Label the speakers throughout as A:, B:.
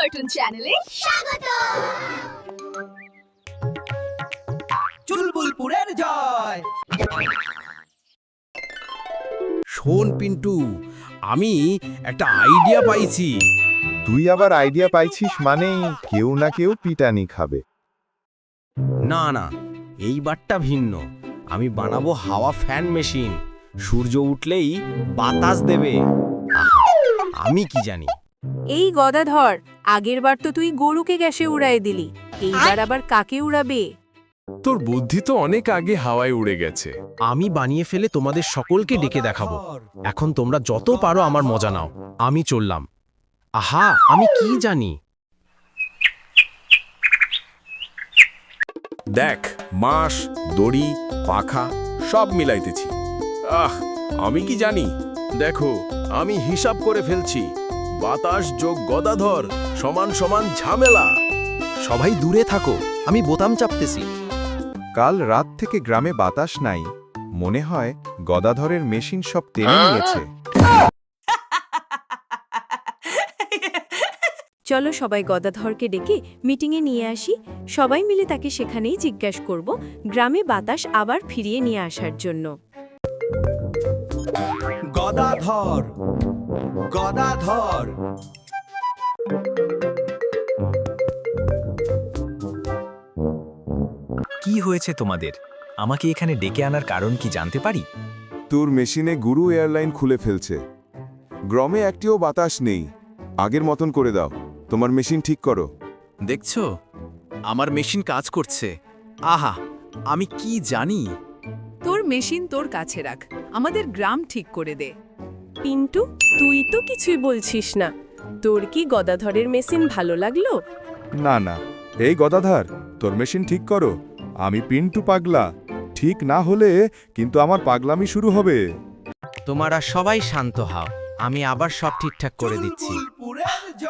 A: Cartoon চ্যানেলে স্বাগত।
B: চুলবুলপুরের জয়।
C: শোন পিন্টু, আমি একটা আইডিয়া পাইছি।
D: তুই আবার আইডিয়া পাইছিস মানে কেউ না কেউ পিটানি খাবে।
C: না না, এইবারটা ভিন্ন। আমি বানাবো হাওয়া ফ্যান মেশিন। সূর্য উঠলেই বাতাস দেবে। আহা, আমি কি জানি।
E: এই গদাধর, আগেরবার তো তুই গরুকে গ্যাসে উড়ায় দিলি, এইবার আবার কাকে উড়াবে?
F: তোর বুদ্ধি তো অনেক আগে হাওয়ায় উড়ে গেছে।
C: আমি বানিয়ে ফেলে তোমাদের সকলকে ডেকে দেখাবো। এখন তোমরা যত পারো আমার মজা নাও। আমি চললাম। আহা, আমি কি জানি।
F: দেখ, মাস, দড়ি, পাখা সব মিলাইতেছি। আমি কি জানি। দেখো, আমি হিসাব করে ফেলছি। বাতাস যোগ গদাধর সমান সমান ঝামেলা।
C: সবাই দূরে থাকো, আমি বোতাম চাপতেছি।
D: কাল রাত থেকে গ্রামে বাতাস নাই, মনে হয় গদাধরের মেশিন সব টেনে নিয়েছে।
E: চলো সবাই গদাধরকে ডেকে মিটিংয়ে নিয়ে আসি। সবাই মিলে তাকে সেখানেই জিজ্ঞাসা করব গ্রামে বাতাস আবার ফিরিয়ে নিয়ে আসার জন্য।
B: গদাধর, গদাধর।
G: কি হয়েছে তোমাদের? আমাকে এখানে ডেকে আনার কারণ কি জানতে পারি?
D: তোর মেশিনে গুরু এয়ারলাইন খুলে ফেলছে। গ্রামে একটিও বাতাস নেই। আগের মতন করে দাও, তোমার মেশিন ঠিক করো।
G: দেখছো, আমার মেশিন কাজ করছে। আহা, আমি কি জানি।
H: তোর মেশিন তোর কাছে রাখ, আমাদের গ্রাম ঠিক করে দে।
E: পিন্টু, তুই তো কিছুই বলছিস না। তোর কি গদাধরের মেশিন ভালো লাগলো?
D: না না, এই গদাধর, তোর মেশিন ঠিক করো। আমি পিন্টু পাগলা, ঠিক না হলে কিন্তু আমার পাগলামি শুরু হবে।
C: তোমরা সবাই শান্ত হও, আমি আবার সব ঠিকঠাক করে দিচ্ছি।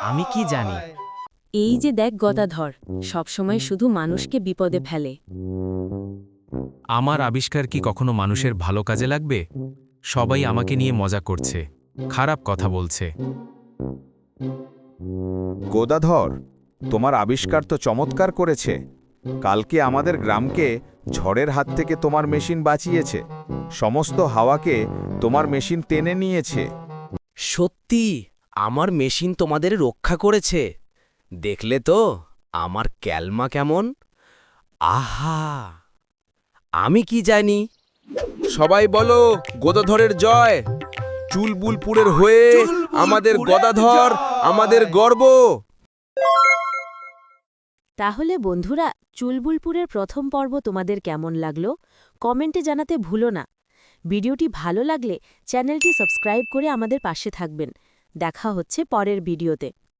C: আমি কি জানি।
E: এই যে দেখ গদাধর, সবসময় শুধু মানুষকে বিপদে ফেলে।
G: আমার আবিষ্কার কি কখনো মানুষের ভালো কাজে লাগবে? সবাই আমাকে নিয়ে মজা করছে, খারাপ কথা বলছে।
D: গদাধর, তোমার আবিষ্কার তো চমৎকার করেছে। কালকে আমাদের গ্রামকে ঝড়ের হাত থেকে তোমার মেশিন বাঁচিয়েছে। সমস্ত হাওয়াকে তোমার মেশিন টেনে নিয়েছে।
C: সত্যি, আমার মেশিন তোমাদের রক্ষা করেছে। দেখলে তো আমার ক্যালমা কেমন? আহা, আমি কি জানি। সবাই বলো গদাধরের জয়। চুলবুলপুরের হয়ে আমাদের গদাধর, আমাদের গর্ব।
E: তাহলে বন্ধুরা, চুলবুলপুরের প্রথম পর্ব তোমাদের কেমন লাগলো কমেন্টে জানাতে ভুলো না। ভিডিওটি ভালো লাগলে চ্যানেলটি সাবস্ক্রাইব করে আমাদের পাশে থাকবেন। দেখা হচ্ছে পরের ভিডিওতে।